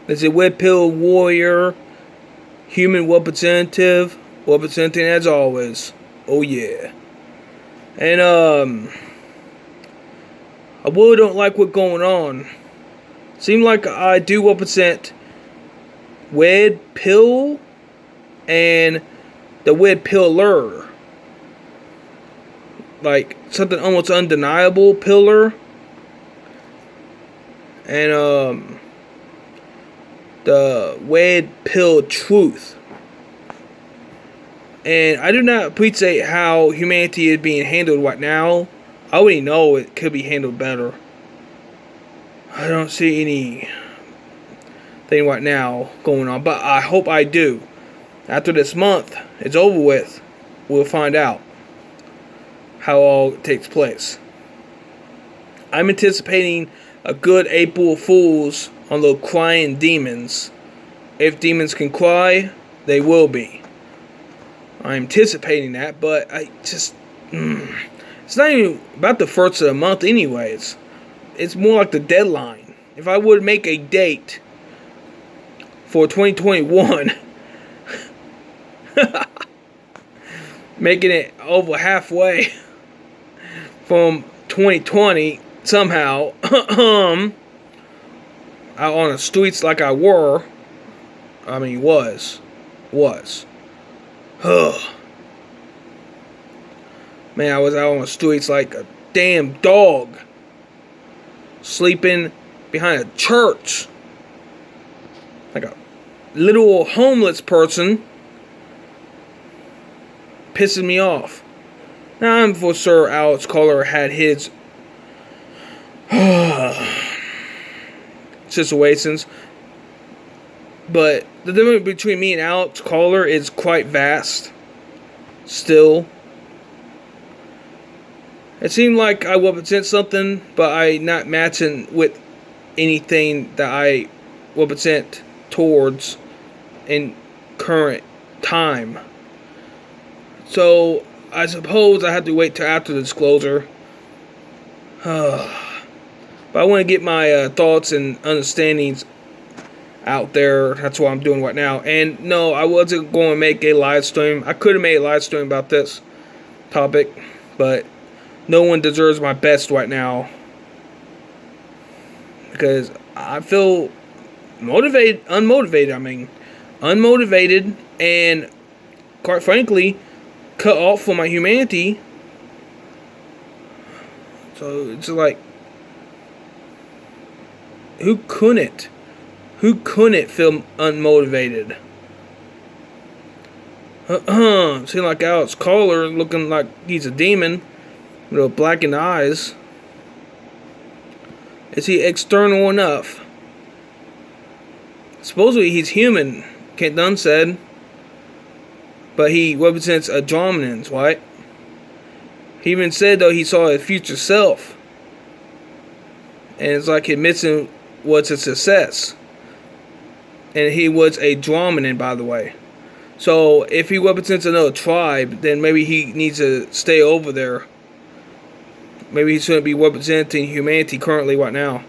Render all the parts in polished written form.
It's a Red Pill Warrior, human representative, representing as always. Oh yeah. And I really don't like what's going on. Seem like I do represent Red Pill and the Red Pillar. Like something almost undeniable pillar. And the Red Pill Truth. And I do not appreciate how humanity is being handled right now. I already know it could be handled better. I don't see anything right now going on, but I hope I do. After this month it's over with, we'll find out how all takes place. I'm anticipating a good April Fools on the crying demons. If demons can cry, they will be. I'm anticipating that, but I just... it's not even about the first of the month anyways. It's more like the deadline. If I would make a date for 2021, making it over halfway from 2020 somehow, out on the streets like I was. Man, I was out on the streets like a damn dog, sleeping behind a church, like a little homeless person, pissing me off. Now, I'm for sure Alex Collier had his situations, but the difference between me and Alex Collier is quite vast. Still, it seemed like I represent something, but I not matching with anything that I represent towards in current time. So I suppose I have to wait till after the disclosure. But I want to get my thoughts and understandings out there. That's what I'm doing right now. And no, I wasn't going to make a live stream. I could have made a live stream about this topic, but no one deserves my best right now, because I feel unmotivated, and quite frankly, cut off from my humanity. So it's like, who couldn't feel unmotivated? Seem like Alex Collier looking like he's a demon with blackened eyes. Is he external enough? Supposedly he's human, Dunn said, but he represents a dominance, right? He even said though he saw his future self, and it's like admitting what's a success. And he was a dominant, by the way. So if he represents another tribe, then maybe he needs to stay over there. Maybe he shouldn't be representing humanity currently right now.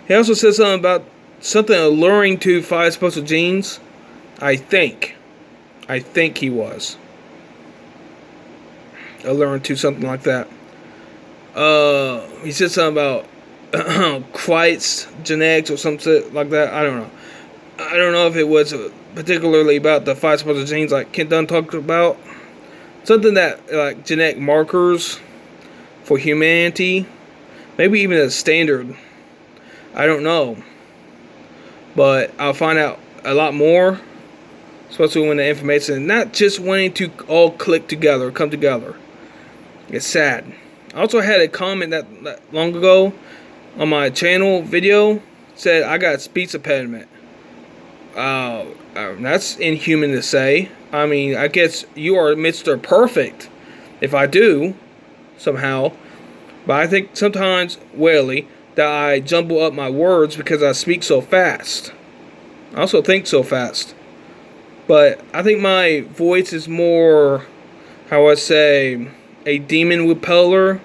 He also said something about something alluring to 5 special genes. I think he was alluring to something like that. He said something about Christ genetics or something like that. I don't know. I don't know if it was particularly about the 5 special genes like Ken Dunn talked about. Something that, like, genetic markers for humanity. Maybe even a standard. I don't know. But I'll find out a lot more. Especially when the information, not just wanting to all click together, come together. It's sad. I also had a comment that long ago on my channel video. Said I got speech impediment. That's inhuman to say. I mean, I guess you are Mr. Perfect if I do, somehow. But I think sometimes, rarely, that I jumble up my words because I speak so fast. I also think so fast. But I think my voice is more, how I say, a demon repeller.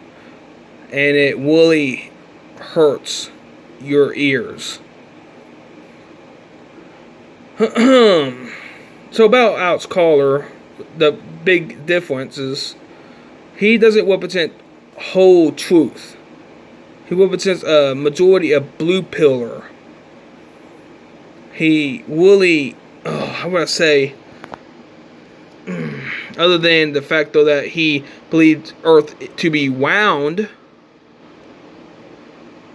And it really hurts your ears. So about Outs Collier, the big difference is he doesn't represent whole truth. He represents a majority of blue pillar. He really, how would I say, other than the fact though that he believed Earth to be wound.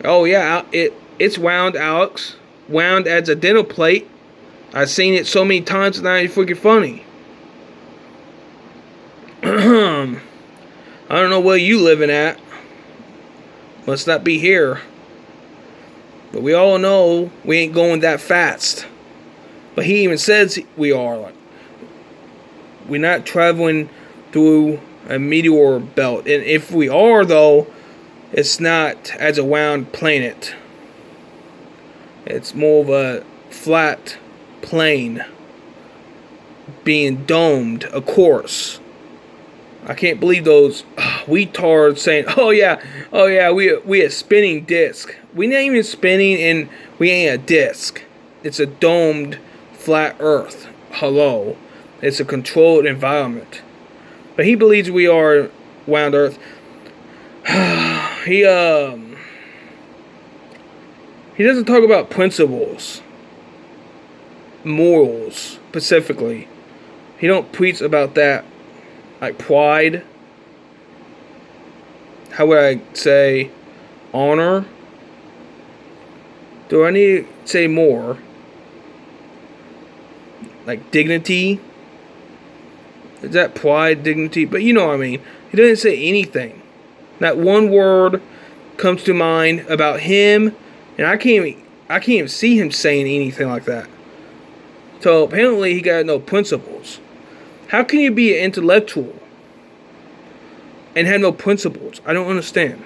Oh yeah, it's wound, Alex. Wound as a dinner plate. I've seen it so many times and now it's freaking funny. I don't know where you living at. Must not be here. But we all know we ain't going that fast. But he even says we are. Like, we're not traveling through a meteor belt. And if we are, though, it's not as a wound planet. It's more of a flat plane being domed, of course. I can't believe those retards saying, oh yeah, we a spinning disc. We not even spinning and we ain't a disc. It's a domed flat earth. Hello. It's a controlled environment. But he believes we are wound earth. He doesn't talk about principles. Morals, specifically. He don't preach about that. Like pride. How would I say? Honor. Do I need to say more? Like dignity. Is that pride, dignity? But you know what I mean. He doesn't say anything. Not one word comes to mind about him. And I can't even see him saying anything like that. So apparently he got no principles. How can you be an intellectual and have no principles? I don't understand.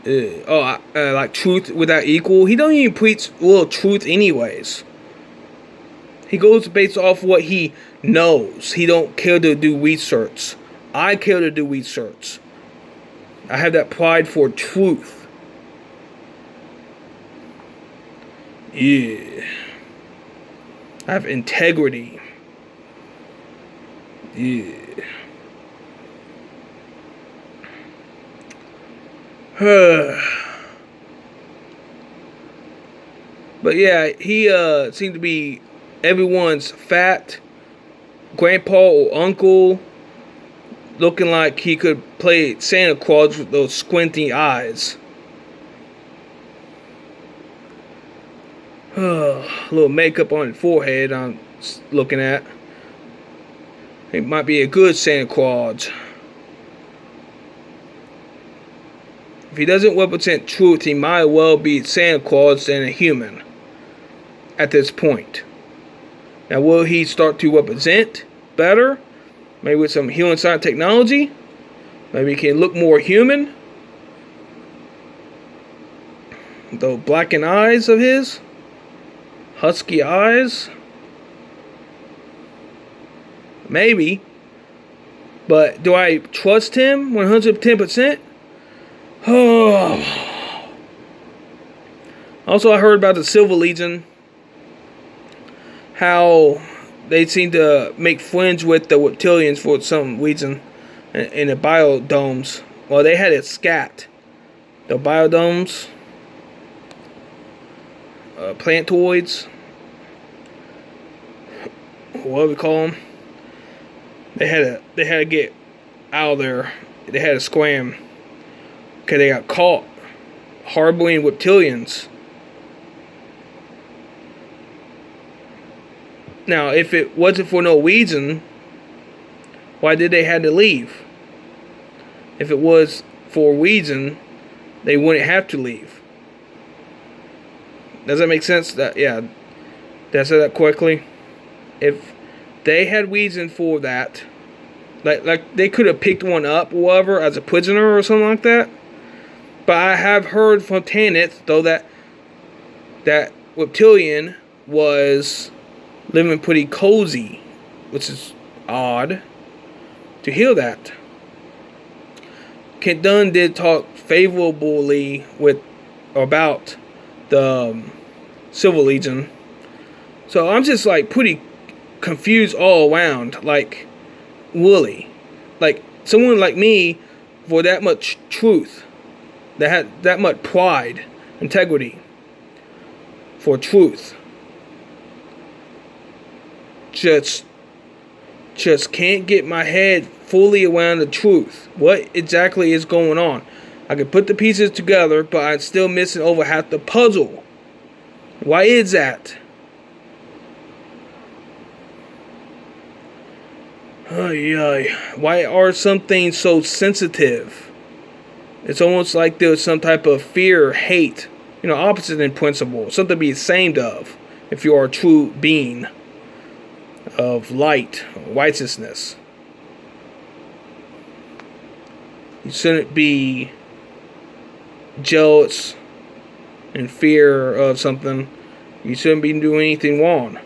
Like truth without equal. He don't even preach real truth anyways. He goes based off what he knows. He don't care to do research. I care to do research. I have that pride for truth. Yeah. I have integrity. Yeah. But yeah, he seemed to be everyone's fat grandpa or uncle, looking like he could play Santa Claus with those squinty eyes. A little makeup on his forehead I'm looking at. He might be a good Santa Claus. If he doesn't represent truth, he might well be Santa Claus than a human at this point. Now, will he start to represent better? Maybe with some healing science technology? Maybe he can look more human? Those blackened eyes of his? Husky eyes? Maybe. But do I trust him 110%? Oh. Also, I heard about the Silver Legion. How they seem to make friends with the reptilians for some reason in the biodomes. Well, they had it scat. The biodomes. Plantoids. What do we call them? They had to get out of there. They had to scram. Okay, they got caught harboring reptilians. Now, if it wasn't for no reason, why did they have to leave? If it was for a reason, they wouldn't have to leave. Does that make sense? Did I say that correctly? If they had reason for that, like they could have picked one up or whatever as a prisoner or something like that. But I have heard from Tanith, though, that reptilian was living pretty cozy, which is odd to hear that. Kent Dunn did talk favorably about the Civil Legion. So I'm just like pretty confused all around. Like, Willie, like someone like me, for that much truth, that had that much pride, integrity, for truth, just can't get my head fully around the truth. What exactly is going on? I could put the pieces together, but I'm still missing over half the puzzle. Why is that? Why are some things so sensitive? It's almost like there's some type of fear, hate, opposite in principle, something to be ashamed of if you are a true being of light, righteousness. You shouldn't be jealous and fear of something. You shouldn't be doing anything wrong.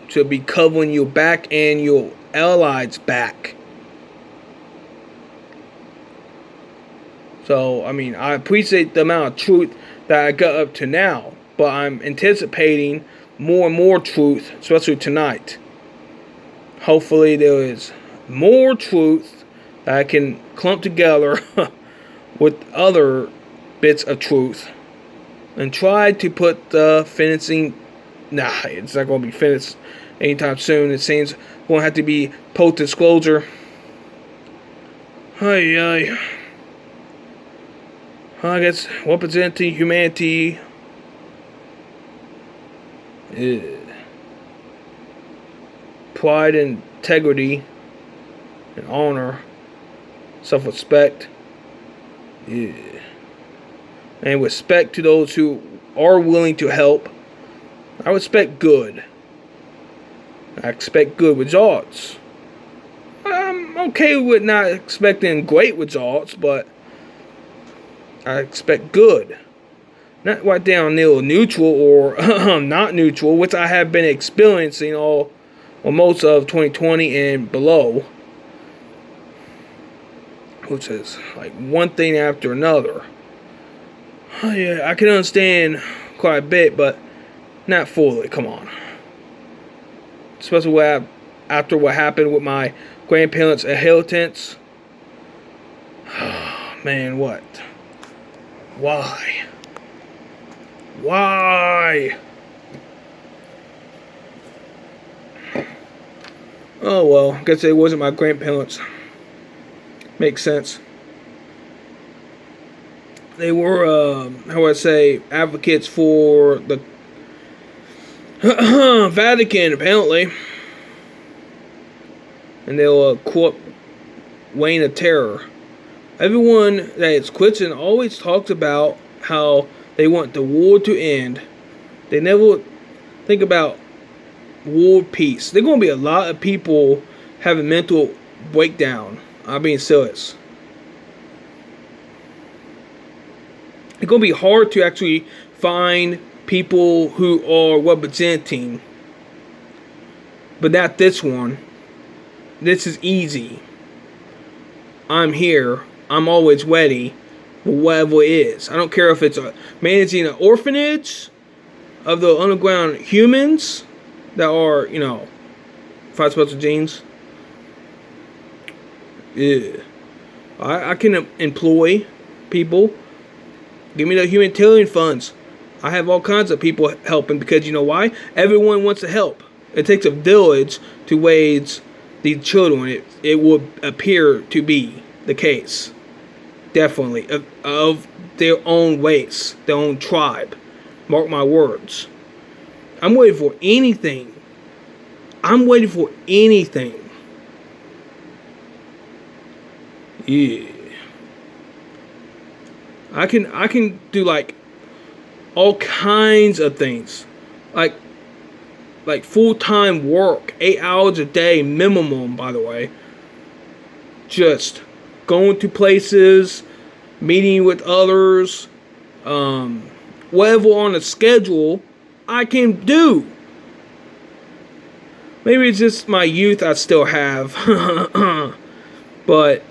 Should be covering your back and your allies' back. So, I appreciate the amount of truth that I got up to now, but I'm anticipating more and more truth, especially tonight. Hopefully there is more truth that I can clump together with other bits of truth and try to put the finishing. Nah, it's not going to be finished anytime soon. It seems going to have to be post-disclosure. I guess representing humanity. Pride and integrity and honor, self-respect, and respect to those who are willing to help. I respect good. I expect good results. I'm okay with not expecting great results, but I expect good. Not right down neutral or not neutral, which I have been experiencing most of 2020 and below. Which is like one thing after another. I can understand quite a bit, but not fully. Come on. Especially after what happened with my grandparents' inheritance. Man, what? Why? Oh well, I guess it wasn't my grandparents. Makes sense. They were, advocates for the Vatican, apparently. And they were reign of terror. Everyone that is Christian always talks about how they want the war to end. They never think about world peace. There's going to be a lot of people having mental breakdown. I'm being serious. It's going to be hard to actually find people who are representing. But not this one. This is easy. I'm here. I'm always ready for whatever it is. I don't care if it's managing an orphanage of the underground humans that are, five special genes. Yeah. I can employ people. Give me the humanitarian funds. I have all kinds of people helping because you know why? Everyone wants to help. It takes a village to raise these children. It would appear to be the case. Definitely. Of their own race, their own tribe. Mark my words. I'm waiting for anything. Yeah. I can do like all kinds of things. Like full-time work, 8 hours a day minimum, by the way. Just going to places, meeting with others, whatever on a schedule I can do. Maybe it's just my youth I still have. But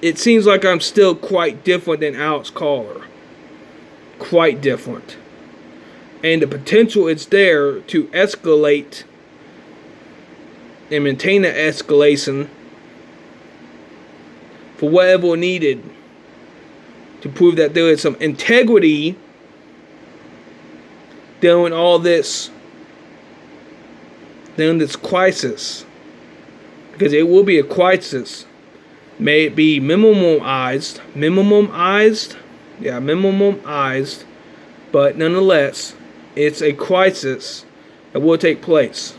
it seems like I'm still quite different than Alex Collier. Quite different. And the potential is there to escalate and maintain the escalation for whatever needed to prove that there is some integrity during all this, during this crisis. Because it will be a crisis. May it be minimalized, but nonetheless, it's a crisis that will take place.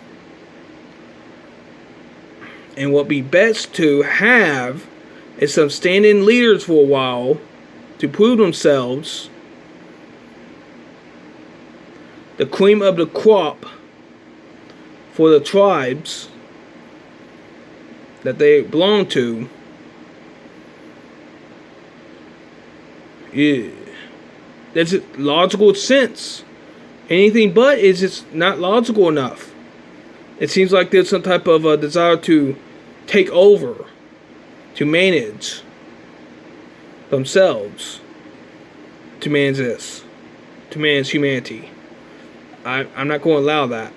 And what would be best to have is some standing leaders for a while to prove themselves the cream of the crop for the tribes that they belong to. Yeah, that's logical sense. Anything but is just not logical enough. It seems like there's some type of a desire to take over, to manage themselves, to manage this, to manage humanity. I'm not going to allow that.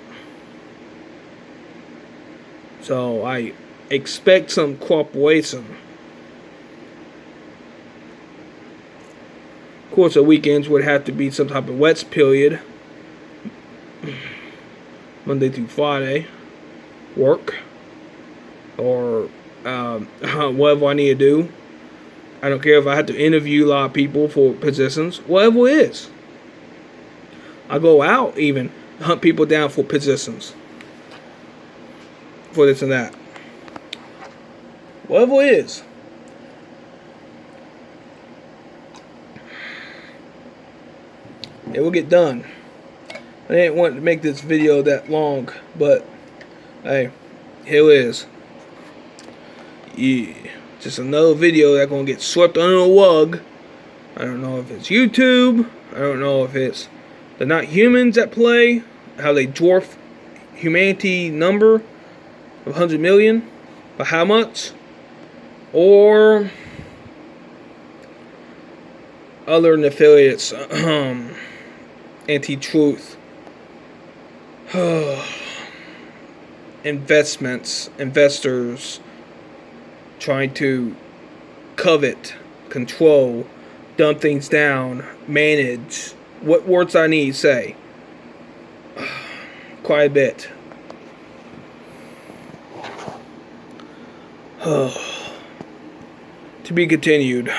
So I expect some cooperation. Of course, the weekends would have to be some type of wets period. Monday through Friday. Work. Or whatever I need to do. I don't care if I have to interview a lot of people for positions. Whatever it is. I go out even. Hunt people down for positions. For this and that. Whatever it is. It will get done. I didn't want to make this video that long, but hey, here it is. Yeah, just another video that's gonna get swept under the rug. I don't know if it's YouTube. I don't know if it's the not humans at play, how they dwarf humanity number of 100 million, but how much, or other nefarious anti-truth investors trying to covet, control, dumb things down, manage. What words I need to say? Quite a bit. To be continued.